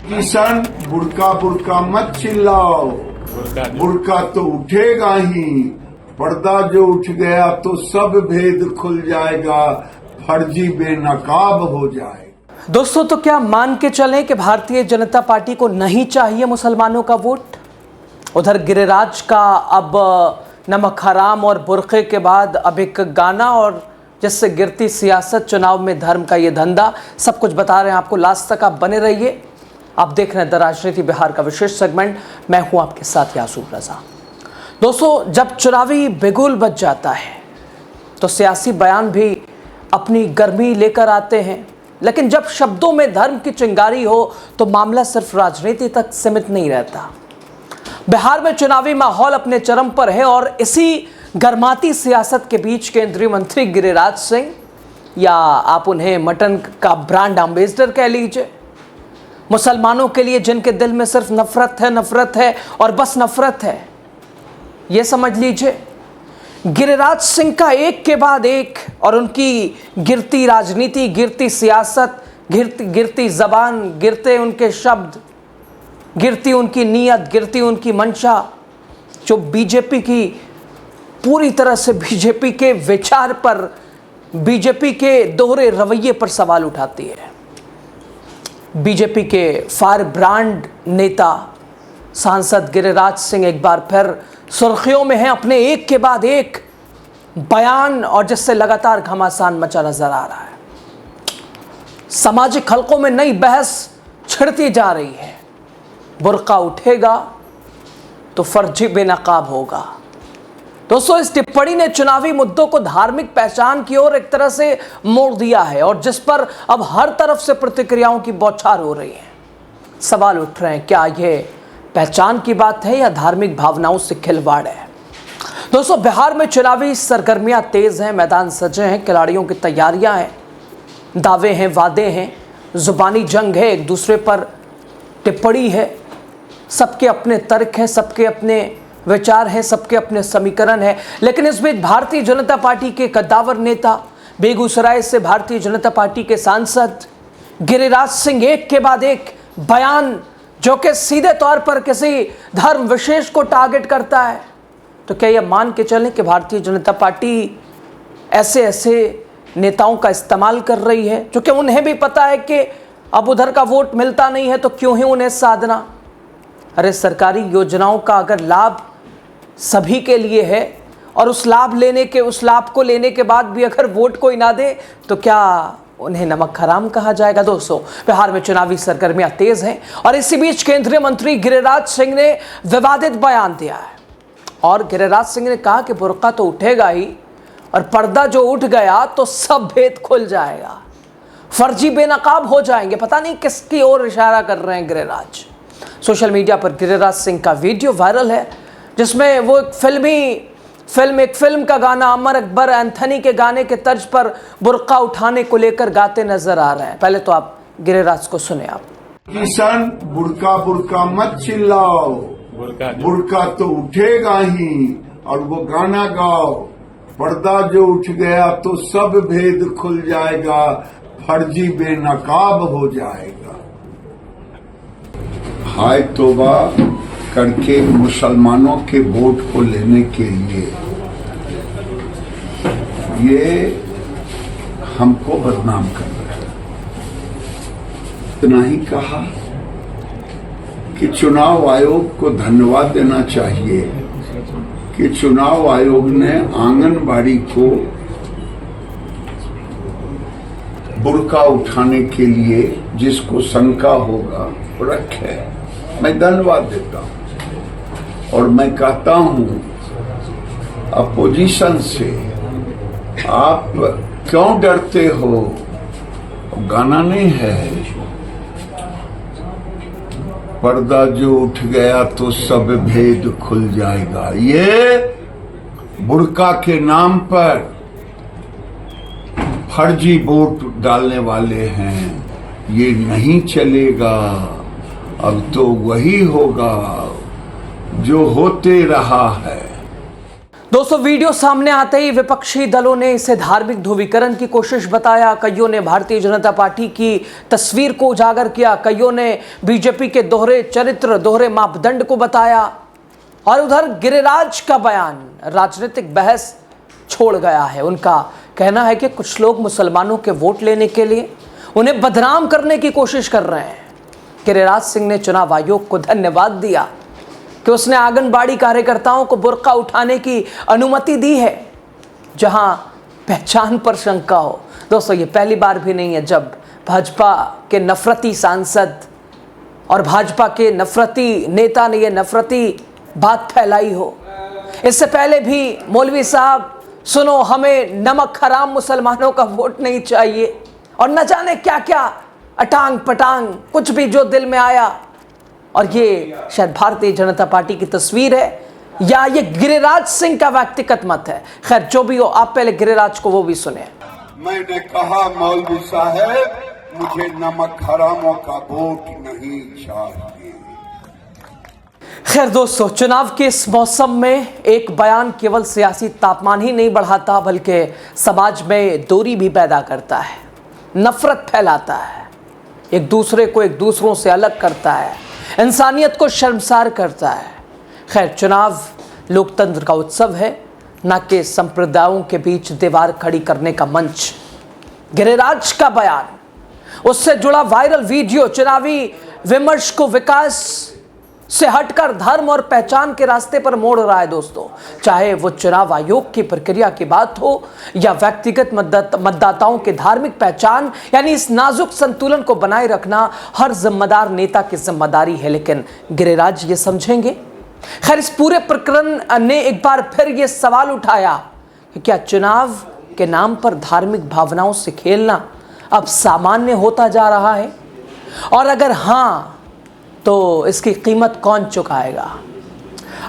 किसान बुड़का बुड़का मत चिल्लाओ, बुड़का तो उठेगा ही, पर्दा जो उठ गया तो सब भेद खुल जाएगा, फर्जी बेनकाब हो जाए। दोस्तों, तो क्या मान के चलें कि भारतीय जनता पार्टी को नहीं चाहिए मुसलमानों का वोट? उधर गिरिराज का अब नमक हराम और बुरखे के बाद अब एक गाना और जिससे गिरती सियासत, चुनाव में धर्म का ये धंधा, सब कुछ बता रहे हैं आपको। लास्ट तक आप बने रहिए। आप देख रहे हैं द राजनीति बिहार का विशेष सेगमेंट। मैं हूं आपके साथ यासूर रजा। दोस्तों, जब चुनावी बिगुल बज जाता है तो सियासी बयान भी अपनी गर्मी लेकर आते हैं, लेकिन जब शब्दों में धर्म की चिंगारी हो तो मामला सिर्फ राजनीति तक सीमित नहीं रहता। बिहार में चुनावी माहौल अपने चरम पर है और इसी गर्माती सियासत के बीच केंद्रीय मंत्री गिरिराज सिंह, या आप उन्हें मटन का ब्रांड एम्बेसडर कह लीजिए, मुसलमानों के लिए जिनके दिल में सिर्फ नफरत है और बस नफरत है, यह समझ लीजिए। गिरिराज सिंह का एक के बाद एक और उनकी गिरती राजनीति, गिरती सियासत, गिरती जबान, गिरते उनके शब्द, गिरती उनकी नीयत, गिरती उनकी मंशा, जो बीजेपी की पूरी तरह से बीजेपी के विचार पर, बीजेपी के दोहरे रवैये पर सवाल उठाती है। बीजेपी के फायर ब्रांड नेता सांसद गिरिराज सिंह एक बार फिर सुर्खियों में हैं अपने एक के बाद एक बयान और जिससे लगातार घमासान मचा नजर आ रहा है। सामाजिक हलकों में नई बहस छिड़ती जा रही है। बुर्का उठेगा तो फर्जी बेनकाब होगा। दोस्तों, इस टिप्पणी ने चुनावी मुद्दों को धार्मिक पहचान की ओर एक तरह से मोड़ दिया है और जिस पर अब हर तरफ से प्रतिक्रियाओं की बौछार हो रही है। सवाल उठ रहे हैं, क्या यह पहचान की बात है या धार्मिक भावनाओं से खिलवाड़ है? दोस्तों, बिहार में चुनावी सरगर्मियां तेज हैं, मैदान सजे हैं, खिलाड़ियों की तैयारियां हैं, दावे हैं, वादे हैं, जुबानी जंग है, एक दूसरे पर टिप्पणी है, सबके अपने तर्क हैं, सबके अपने विचार हैं, सबके अपने समीकरण हैं। लेकिन इस बीच भारतीय जनता पार्टी के कद्दावर नेता, बेगूसराय से भारतीय जनता पार्टी के सांसद गिरिराज सिंह एक के बाद एक बयान जो कि सीधे तौर पर किसी धर्म विशेष को टारगेट करता है, तो क्या यह मान के चलें कि भारतीय जनता पार्टी ऐसे नेताओं का इस्तेमाल कर रही है, क्योंकि उन्हें भी पता है कि अब उधर का वोट मिलता नहीं है तो क्यों ही उन्हें साधना। अरे, सरकारी योजनाओं का अगर लाभ सभी के लिए है और उस लाभ को लेने के बाद भी अगर वोट कोई ना दे तो क्या उन्हें नमक हराम कहा जाएगा? दोस्तों, बिहार में चुनावी सरगर्मियां तेज हैं और इसी बीच केंद्रीय मंत्री गिरिराज सिंह ने विवादित बयान दिया है और गिरिराज सिंह ने कहा कि बुर्का तो उठेगा ही और पर्दा जो उठ गया तो सब भेद खुल जाएगा, फर्जी बेनकाब हो जाएंगे। पता नहीं किसकी ओर इशारा कर रहे हैं गिरिराज। सोशल मीडिया पर गिरिराज सिंह का वीडियो वायरल है जिसमें वो एक फिल्म का गाना अमर अकबर एंथनी के गाने के तर्ज पर बुर्का उठाने को लेकर गाते नजर आ रहे हैं। पहले तो आप गिरिराज को सुने। आप किसान बुड़का बुड़का मत चिल्लाओ, बुड़का तो उठेगा ही, और वो गाना गाओ, पर्दा जो उठ गया तो सब भेद खुल जाएगा, फर्जी बेनकाब हो जाएगा। हाय तौबा करके मुसलमानों के वोट को लेने के लिए ये हमको बदनाम कर रहे हैं। इतना ही कहा कि चुनाव आयोग को धन्यवाद देना चाहिए कि चुनाव आयोग ने आंगनबाड़ी को बुर्का उठाने के लिए जिसको शंका होगा रखे। मैं धन्यवाद देता हूं और मैं कहता हूं अपोजिशन से, आप क्यों डरते हो? गाना नहीं है, पर्दा जो उठ गया तो सब भेद खुल जाएगा। ये बुर्का के नाम पर फर्जी वोट डालने वाले हैं, ये नहीं चलेगा। अब तो वही होगा जो होते रहा है। दोस्तों, वीडियो सामने आते ही विपक्षी दलों ने इसे धार्मिक ध्रुवीकरण की कोशिश बताया। कईयों ने भारतीय जनता पार्टी की तस्वीर को उजागर किया, कईयों ने बीजेपी के दोहरे चरित्र, दोहरे मापदंड को बताया। और उधर गिरिराज का बयान राजनीतिक बहस छोड़ गया है। उनका कहना है कि कुछ लोग मुसलमानों के वोट लेने के लिए उन्हें बदनाम करने की कोशिश कर रहे हैं। गिरिराज सिंह ने चुनाव आयोग को धन्यवाद दिया कि उसने आंगनबाड़ी कार्यकर्ताओं को बुर्का उठाने की अनुमति दी है जहां पहचान पर शंका हो। दोस्तों, ये पहली बार भी नहीं है जब भाजपा के नफरती सांसद और भाजपा के नफरती नेता ने यह नफरती बात फैलाई हो। इससे पहले भी मौलवी साहब, सुनो, हमें नमक हराम मुसलमानों का वोट नहीं चाहिए, और न जाने क्या क्या अटांग पटांग, कुछ भी जो दिल में आया। और ये शायद भारतीय जनता पार्टी की तस्वीर है या ये गिरिराज सिंह का व्यक्तिगत मत है। खैर, जो भी हो, आप पहले गिरिराज को वो भी सुने। मैंने कहा मौलवी साहब, मुझे नमक हरामों का वोट नहीं चाहिए। खैर दोस्तों, चुनाव के इस मौसम में एक बयान केवल सियासी तापमान ही नहीं बढ़ाता बल्कि समाज में दूरी भी पैदा करता है, नफरत फैलाता है, एक दूसरे को एक दूसरों से अलग करता है, इंसानियत को शर्मसार करता है। खैर, चुनाव लोकतंत्र का उत्सव है, न कि संप्रदायों के बीच दीवार खड़ी करने का मंच। गिरिराज का बयान, उससे जुड़ा वायरल वीडियो चुनावी विमर्श को विकास से हटकर धर्म और पहचान के रास्ते पर मोड़ रहा है। दोस्तों, चाहे वो चुनाव आयोग की प्रक्रिया की बात हो या व्यक्तिगत मतदाताओं की धार्मिक पहचान, यानी इस नाजुक संतुलन को बनाए रखना हर जिम्मेदार नेता की जिम्मेदारी है। लेकिन गिरिराज ये समझेंगे? खैर, इस पूरे प्रकरण ने एक बार फिर ये सवाल उठाया कि क्या चुनाव के नाम पर धार्मिक भावनाओं से खेलना अब सामान्य होता जा रहा है? और अगर हाँ, तो इसकी कीमत कौन चुकाएगा?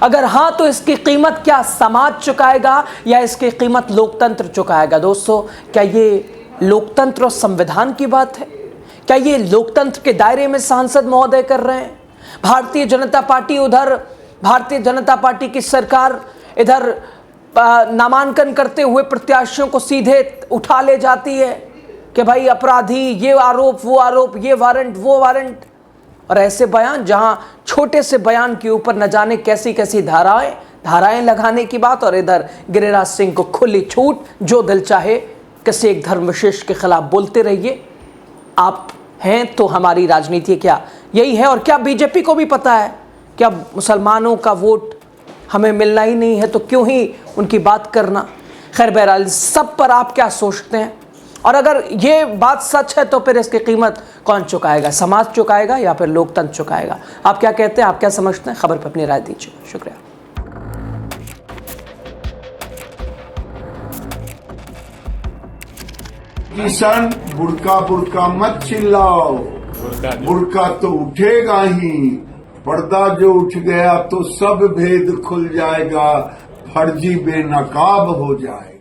अगर हाँ, तो इसकी कीमत क्या समाज चुकाएगा या इसकी कीमत लोकतंत्र चुकाएगा? दोस्तों, क्या ये लोकतंत्र और संविधान की बात है? क्या ये लोकतंत्र के दायरे में सांसद महोदय कर रहे हैं? भारतीय जनता पार्टी उधर, भारतीय जनता पार्टी की सरकार इधर नामांकन करते हुए प्रत्याशियों को सीधे उठा ले जाती है कि भाई अपराधी, ये आरोप, वो आरोप, ये वारंट, वो वारंट। और ऐसे बयान, जहां छोटे से बयान के ऊपर न जाने कैसी कैसी धाराएं लगाने की बात, और इधर गिरिराज सिंह को खुली छूट, जो दिल चाहे किसी एक धर्म विशेष के खिलाफ बोलते रहिए। आप हैं तो हमारी राजनीति क्या यही है? और क्या बीजेपी को भी पता है कि अब मुसलमानों का वोट हमें मिलना ही नहीं है, तो क्यों ही उनकी बात करना? खैर, बहरहाल, सब पर आप क्या सोचते हैं? और अगर ये बात सच है तो फिर इसकी कीमत कौन चुकाएगा? समाज चुकाएगा या फिर लोकतंत्र चुकाएगा? आप क्या कहते हैं? आप क्या समझते हैं? खबर पर अपनी राय दीजिए। शुक्रिया। किसान, बुर्का बुर्का मत चिल्लाओ, बुर्का तो उठेगा ही। पर्दा जो उठ गया तो सब भेद खुल जाएगा, फर्जी बेनकाब हो जाएगा।